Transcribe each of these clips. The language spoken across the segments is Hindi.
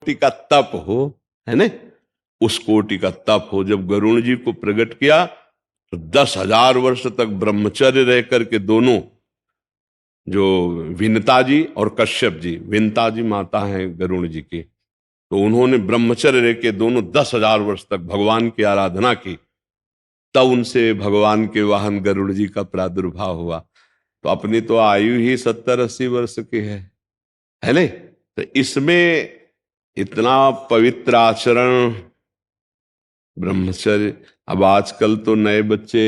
कोटि का तप हो, है ना, उस कोटि का तप हो। जब गरुण जी को प्रकट किया तो 10,000 वर्ष तक ब्रह्मचर्य रह करके दोनों, जो विनता जी और कश्यप जी, विनता जी माता हैं गरुण जी की, तो उन्होंने ब्रह्मचर्य रह के दोनों 10,000 वर्ष तक भगवान की आराधना की। तब उनसे भगवान के वाहन गरुड़ जी का प्रादुर्भाव हुआ। तो अपनी तो आयु ही 70-80 वर्ष की है नहीं? तो इसमें इतना पवित्र आचरण, ब्रह्मचर्य। अब आजकल तो नए बच्चे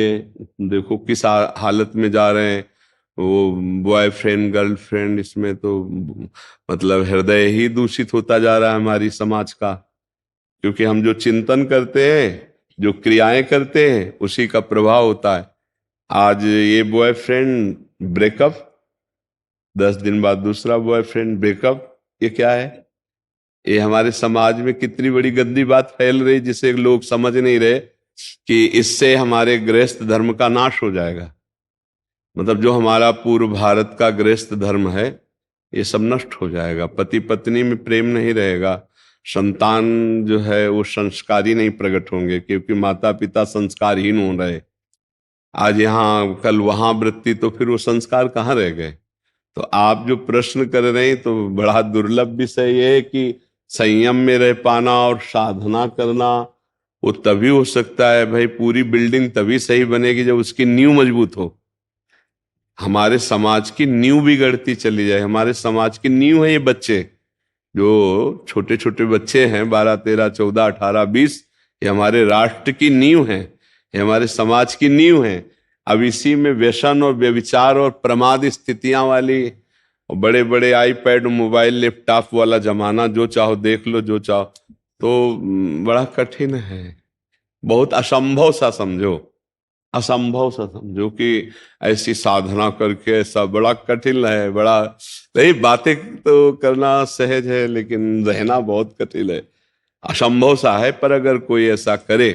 देखो किस हालत में जा रहे हैं, वो बॉयफ्रेंड गर्लफ्रेंड, इसमें तो मतलब हृदय ही दूषित होता जा रहा है हमारी समाज का। क्योंकि हम जो चिंतन करते हैं, जो क्रियाएं करते हैं, उसी का प्रभाव होता है। आज ये बॉयफ्रेंड ब्रेकअप, 10 दिन बाद दूसरा बॉयफ्रेंड ब्रेकअप, ये क्या है? ये हमारे समाज में कितनी बड़ी गंदी बात फैल रही, जिसे लोग समझ नहीं रहे कि इससे हमारे गृहस्थ धर्म का नाश हो जाएगा। मतलब जो हमारा पूर्व भारत का गृहस्थ धर्म है, ये सब नष्ट हो जाएगा। पति पत्नी में प्रेम नहीं रहेगा, संतान जो है वो संस्कारी नहीं प्रकट होंगे, क्योंकि माता पिता संस्कारहीन हो रहे। आज यहाँ कल वहां वृत्ति, तो फिर वो संस्कार कहाँ रह गए? तो आप जो प्रश्न कर रहे हैं, तो बड़ा दुर्लभ विषय ये है कि संयम में रह पाना और साधना करना, वो तभी हो सकता है भाई। पूरी बिल्डिंग तभी सही बनेगी जब उसकी नींव मजबूत हो। हमारे समाज की नींव बिगड़ती चली जाए। हमारे समाज की नींव है ये बच्चे, जो छोटे छोटे बच्चे हैं, 12, 13, 14, 18, 20, ये हमारे राष्ट्र की नींव है, ये हमारे समाज की नींव है। अब इसी में व्यसन और व्यभिचार और प्रमाद स्थितियां वाली, बड़े बड़े आईपैड, मोबाइल, लैपटॉप वाला जमाना, जो चाहो देख लो, जो चाहो, तो बड़ा कठिन है। बहुत असंभव सा समझो, असंभव सा समझो कि ऐसी साधना करके ऐसा, बड़ा कठिन है। बड़ा नहीं, बातें तो करना सहज है, लेकिन रहना बहुत कठिन है, असंभव सा है। पर अगर कोई ऐसा करे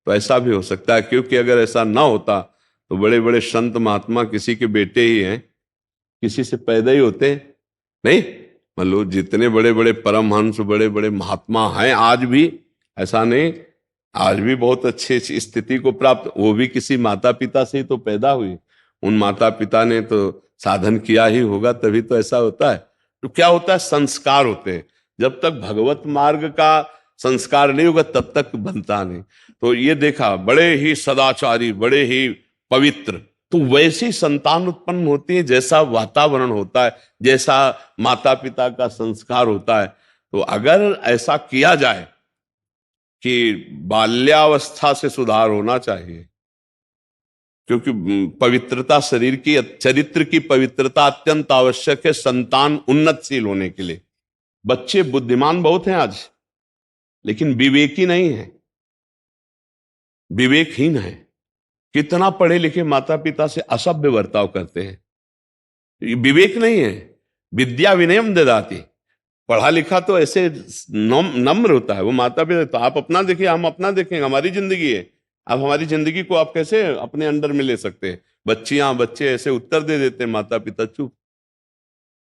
तो ऐसा भी हो सकता है। क्योंकि अगर ऐसा ना होता तो बड़े बड़े संत महात्मा किसी के बेटे ही हैं, किसी से पैदा ही होते नहीं। मतलब जितने बड़े बड़े परमहंस, बड़े बड़े महात्मा हैं आज भी, ऐसा नहीं, आज भी बहुत अच्छी स्थिति को प्राप्त, वो भी किसी माता पिता से ही तो पैदा हुई। उन माता पिता ने तो साधन किया ही होगा, तभी तो ऐसा होता है। तो क्या होता है? संस्कार होते हैं। जब तक भगवत मार्ग का संस्कार नहीं होगा तब तक बनता नहीं। तो ये देखा, बड़े ही सदाचारी, बड़े ही पवित्र, तो वैसी संतान उत्पन्न होती है जैसा वातावरण होता है, जैसा माता पिता का संस्कार होता है। तो अगर ऐसा किया जाए कि बाल्यावस्था से सुधार होना चाहिए, क्योंकि पवित्रता, शरीर की, चरित्र की पवित्रता अत्यंत आवश्यक है संतान उन्नतशील होने के लिए। बच्चे बुद्धिमान बहुत हैं आज, लेकिन विवेकी नहीं है, विवेकहीन है। कितना पढ़े लिखे माता पिता से असभ्य बर्ताव करते हैं, विवेक नहीं है। विद्या विनयम ददाति, पढ़ा लिखा तो ऐसे नम्र होता है वो माता पिता। तो आप अपना देखिए, हम अपना देखेंगे, हमारी जिंदगी है। अब हमारी जिंदगी को आप कैसे अपने अंडर में ले सकते हैं? बच्चियां बच्चे ऐसे उत्तर दे देते हैं, माता पिता चुप।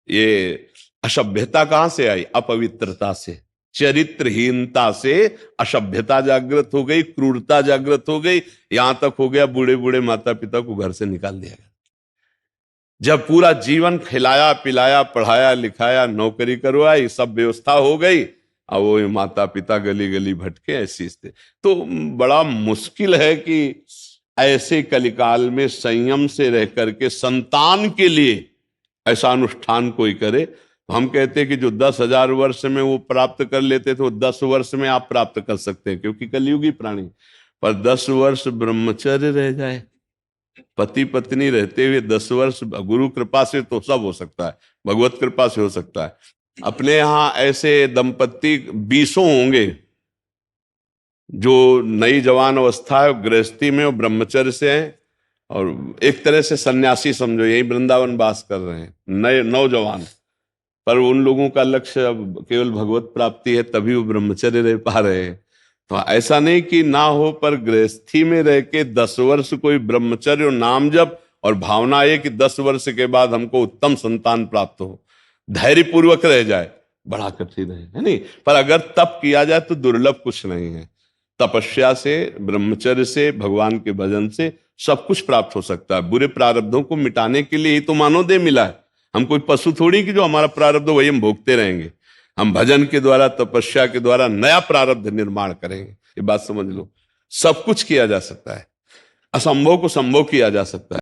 ये असभ्यता कहां से आई? अपवित्रता से, चरित्रहीनता से असभ्यता जागृत हो गई, क्रूरता जागृत हो गई। यहां तक हो गया बूढ़े बूढ़े माता पिता को घर से निकाल दिया गया। जब पूरा जीवन खिलाया पिलाया, पढ़ाया लिखाया, नौकरी करवाई, सब व्यवस्था हो गई, अब वो माता पिता गली गली भटके, ऐसी स्थिति। तो बड़ा मुश्किल है कि ऐसे कलिकाल में संयम से रह करके संतान के लिए ऐसा अनुष्ठान कोई करे। तो हम कहते हैं कि जो 10,000 वर्ष में वो प्राप्त कर लेते थे, वो 10 वर्ष में आप प्राप्त कर सकते हैं, क्योंकि कलयुगी प्राणी। पर 10 वर्ष ब्रह्मचर्य रह जाए, पति पत्नी रहते हुए 10 वर्ष, गुरु कृपा से तो सब हो सकता है, भगवत कृपा से हो सकता है। अपने यहाँ ऐसे दंपत्ति 20 होंगे जो नई जवान अवस्था है, गृहस्थी में, वो ब्रह्मचर्य से हैं, और एक तरह से सन्यासी समझो, यही वृंदावन वास कर रहे हैं, नए नौजवान। पर उन लोगों का लक्ष्य अब केवल भगवत प्राप्ति है, तभी वो ब्रह्मचर्य रह पा रहे हैं। तो ऐसा नहीं कि ना हो, पर गृहस्थी में रह के 10 वर्ष कोई ब्रह्मचर्य और नाम जप, और भावना है कि 10 वर्ष के बाद हमको उत्तम संतान प्राप्त हो, धैर्य पूर्वक रह जाए, बड़ा कठिन है नहीं? पर अगर तप किया जाए तो दुर्लभ कुछ नहीं है। तपस्या से, ब्रह्मचर्य से, भगवान के भजन से सब कुछ प्राप्त हो सकता है। बुरे प्रारब्धों को मिटाने के लिए ही तो मानव देह मिला है। हम कोई पशु थोड़ी कि जो हमारा प्रारब्ध वही हम भोगते रहेंगे। हम भजन के द्वारा, तपस्या के द्वारा नया प्रारब्ध निर्माण करेंगे। ये बात समझ लो, सब कुछ किया जा सकता है, असंभव को संभव किया जा सकता है।